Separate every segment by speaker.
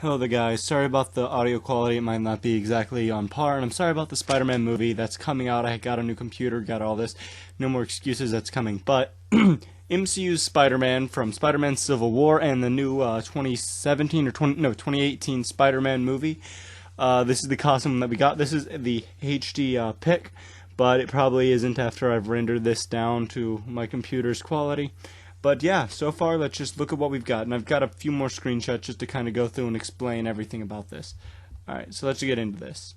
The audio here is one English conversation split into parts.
Speaker 1: Hello there guys, sorry about the audio quality, it might not be exactly on par, and I'm sorry about the Spider-Man movie that's coming out. I got a new computer, got all this, no more excuses, that's coming. But MCU Spider-Man from Spider-Man Civil War and the new 2018 Spider-Man movie. This is the costume that we got. This is the HD pic, but it probably isn't after I've rendered this down to my computer's quality. But yeah, so far let's just look at what we've got, and I've got a few more screenshots just to kind of go through and explain everything about this. Alright, so let's get into this.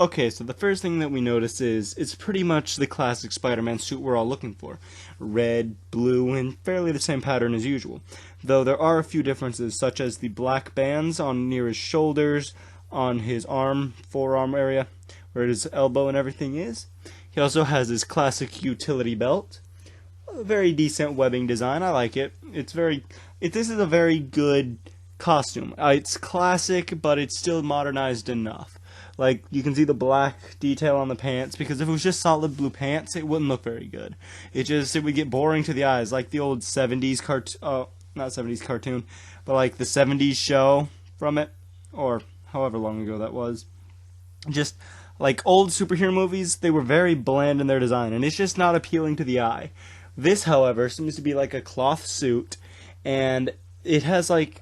Speaker 1: Okay, so the first thing that we notice is it's pretty much the classic Spider-Man suit we're all looking for. Red, blue, and fairly the same pattern as usual. Though there are a few differences, such as the black bands on near his shoulders, on his arm, forearm area, where his elbow and everything is. He also has his classic utility belt. A very decent webbing design. I like it. This is a very good costume. It's classic, but it's still modernized enough. Like, you can see the black detail on the pants, because if it was just solid blue pants, it wouldn't look very good. It would get boring to the eyes, like the old 70s not 70s cartoon, but like the 70s show from it, or however long ago that was. Just like old superhero movies, they were very bland in their design, and it's just not appealing to the eye. This, however, seems to be like a cloth suit, and it has like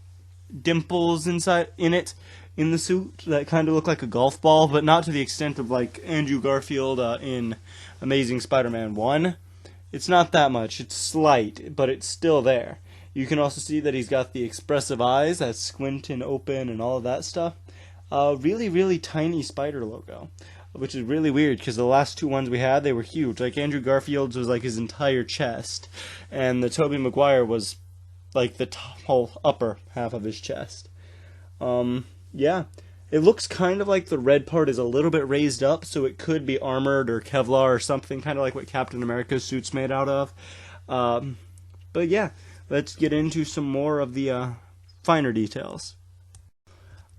Speaker 1: dimples in the suit that kind of look like a golf ball, but not to the extent of like Andrew Garfield in Amazing Spider-Man 1. It's not that much. It's slight, but it's still there. You can also see that he's got the expressive eyes that squint and open and all of that stuff. Really, really tiny spider logo, which is really weird because the last two ones we had, they were huge. Like Andrew Garfield's was like his entire chest, and the Tobey Maguire was like the whole upper half of his chest. Yeah, it looks kind of like the red part is a little bit raised up, so it could be armored or Kevlar or something, kind of like what Captain America's suit's made out of. But yeah, let's get into some more of the finer details.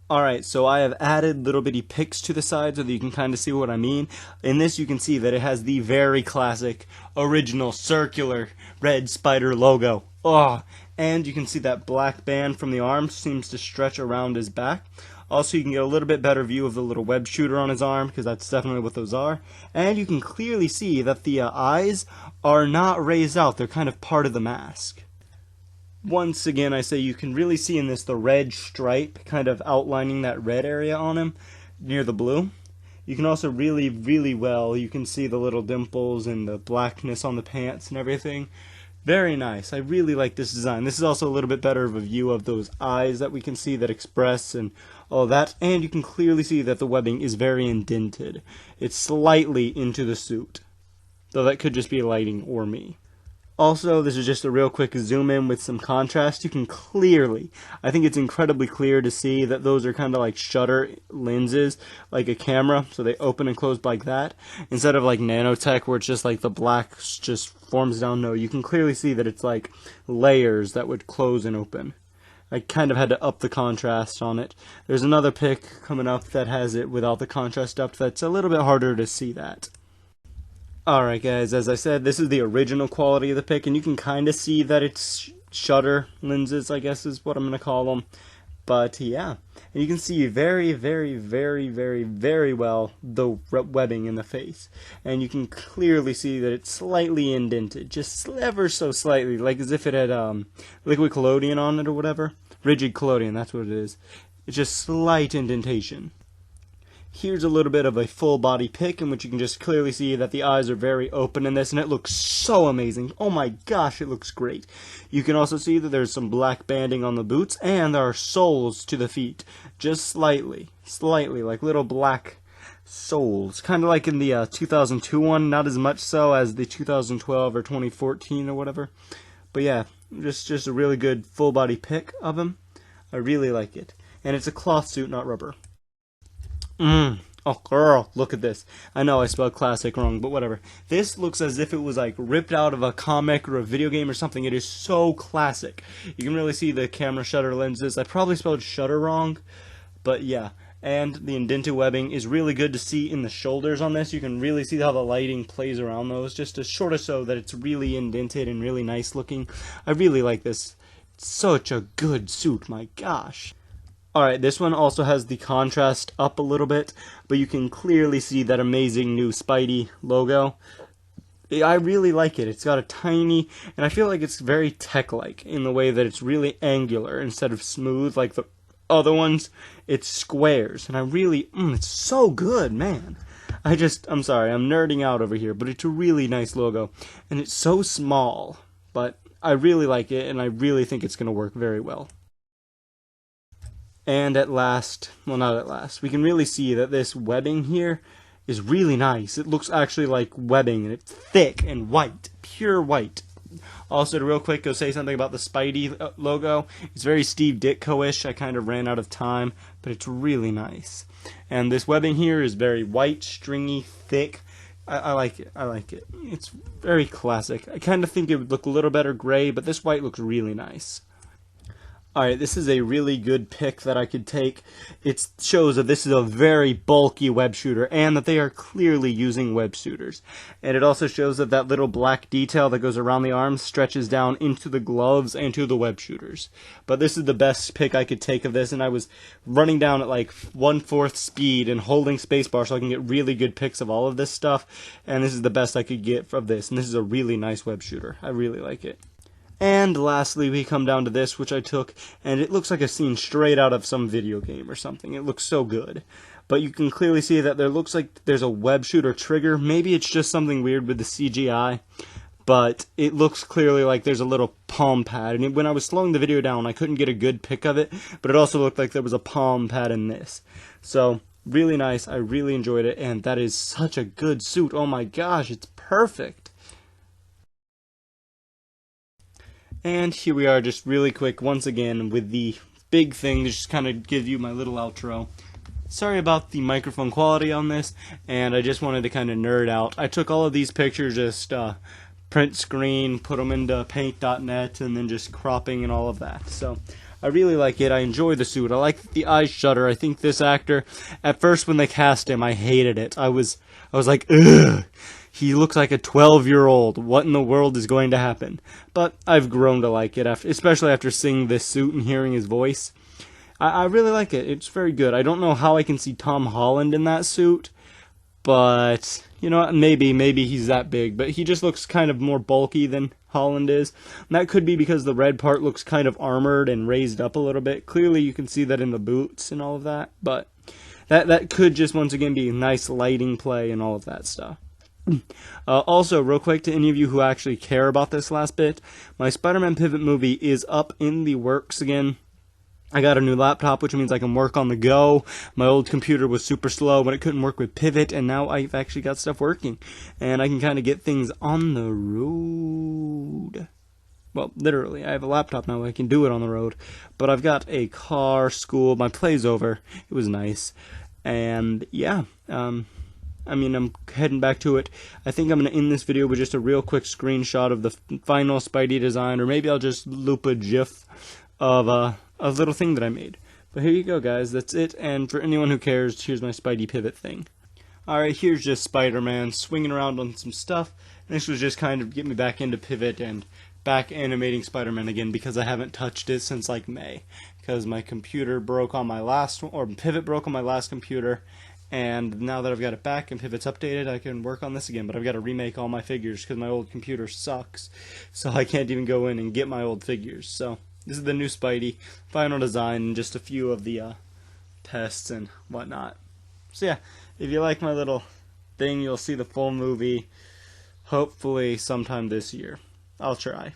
Speaker 1: Alright, so I have added little bitty pics to the side so that you can kind of see what I mean. In this you can see that it has the very classic, original, circular, red spider logo. Oh, and you can see that black band from the arm seems to stretch around his back. Also, you can get a little bit better view of the little web shooter on his arm, because that's definitely what those are. And you can clearly see that the eyes are not raised out, they're kind of part of the mask. Once again, I say you can really see in this the red stripe kind of outlining that red area on him near the blue. You can also really well, you can see the little dimples and the blackness on the pants and everything. Very nice. I really like this design. This is also a little bit better of a view of those eyes that we can see that express and all that. And you can clearly see that the webbing is very indented. It's slightly into the suit, though that could just be lighting or me. Also, this is just a real quick zoom in with some contrast. You can clearly, I think it's incredibly clear to see that those are kind of like shutter lenses, like a camera, so they open and close like that, instead of like nanotech where it's just like the black just forms down. No, you can clearly see that it's like layers that would close and open. I kind of had to up the contrast on it. There's another pic coming up that has it without the contrast up that's a little bit harder to see that. Alright guys, as I said, this is the original quality of the pic, and you can kind of see that it's shutter lenses, I guess is what I'm going to call them. But yeah, and you can see very well the webbing in the face. And you can clearly see that it's slightly indented, just ever so slightly, like as if it had liquid collodion on it or whatever. Rigid collodion, that's what it is. It's just slight indentation. Here's a little bit of a full body pic in which you can just clearly see that the eyes are very open in this, and it looks so amazing. Oh my gosh, it looks great. You can also see that there's some black banding on the boots, and there are soles to the feet. Just slightly, like little black soles. Kind of like in the 2002 one, not as much so as the 2012 or 2014 or whatever. But yeah, just a really good full body pic of him. I really like it. And it's a cloth suit, not rubber. Oh girl, look at this. I know I spelled classic wrong, but whatever. This looks as if it was like ripped out of a comic or a video game or something. It is so classic. You can really see the camera shutter lenses. I probably spelled shutter wrong, but yeah. And the indented webbing is really good to see in the shoulders on this. You can really see how the lighting plays around those, just to sort of show that it's really indented and really nice looking. I really like this. It's such a good suit, my gosh. Alright, this one also has the contrast up a little bit, but you can clearly see that amazing new Spidey logo. I really like it. It's got a tiny, and I feel like it's very tech-like in the way that it's really angular instead of smooth like the other ones. It's squares, and I really, it's so good, man. I'm sorry, I'm nerding out over here, but it's a really nice logo, and it's so small, but I really like it, and I really think it's going to work very well. And at last, well, not at last, we can really see that this webbing here is really nice. It looks actually like webbing, and it's thick and white, pure white. Also, to real quick go say something about the Spidey logo. It's very Steve Ditko-ish. I kind of ran out of time, but it's really nice. And this webbing here is very white, stringy, thick. I like it. I like it. It's very classic. I kind of think it would look a little better gray, but this white looks really nice. Alright, this is a really good pick that I could take. It shows that this is a very bulky web shooter and that they are clearly using web shooters. And it also shows that that little black detail that goes around the arms stretches down into the gloves and to the web shooters. But this is the best pick I could take of this, and I was running down at like 1/4 speed and holding spacebar so I can get really good picks of all of this stuff. And this is the best I could get of this, and this is a really nice web shooter. I really like it. And lastly, we come down to this, which I took, and it looks like a scene straight out of some video game or something. It looks so good. But you can clearly see that there looks like there's a web shooter trigger. Maybe it's just something weird with the CGI, but it looks clearly like there's a little palm pad. And when I was slowing the video down, I couldn't get a good pick of it, but it also looked like there was a palm pad in this. So, really nice. I really enjoyed it, and that is such a good suit. Oh my gosh, it's perfect. And here we are, just really quick, once again, with the big thing, to just kind of give you my little outro. Sorry about the microphone quality on this, and I just wanted to kind of nerd out. I took all of these pictures, just print screen, put them into paint.net, and then just cropping and all of that. So, I really like it. I enjoy the suit. I like the eyes shutter. I think this actor, at first when they cast him, I hated it. I was like, ugh. He looks like a 12-year-old. What in the world is going to happen? But I've grown to like it, especially after seeing this suit and hearing his voice. I really like it. It's very good. I don't know how I can see Tom Holland in that suit, but, you know what, maybe he's that big. But he just looks kind of more bulky than Holland is. And that could be because the red part looks kind of armored and raised up a little bit. Clearly you can see that in the boots and all of that, but that could just once again be nice lighting play and all of that stuff. Also, real quick, to any of you who actually care about this last bit, my Spider-Man Pivot movie is up in the works again. I got a new laptop, which means I can work on the go. My old computer was super slow, but it couldn't work with Pivot, and now I've actually got stuff working. And I can kind of get things on the road. Well, literally, I have a laptop now, I can do it on the road. But I've got a car, school, my play's over. It was nice. And, yeah, I'm heading back to it. I think I'm going to end this video with just a real quick screenshot of the final Spidey design, or maybe I'll just loop a GIF of a little thing that I made. But here you go, guys. That's it. And for anyone who cares, here's my Spidey pivot thing. Alright, here's just Spider-Man swinging around on some stuff. And this was just kind of get me back into Pivot and back animating Spider-Man again, because I haven't touched it since like May. Because my computer broke on my last one, or Pivot broke on my last computer. And now that I've got it back and Pivot's updated, I can work on this again. But I've got to remake all my figures because my old computer sucks. So I can't even go in and get my old figures. So this is the new Spidey, final design, and just a few of the tests and whatnot. So yeah, if you like my little thing, you'll see the full movie hopefully sometime this year. I'll try.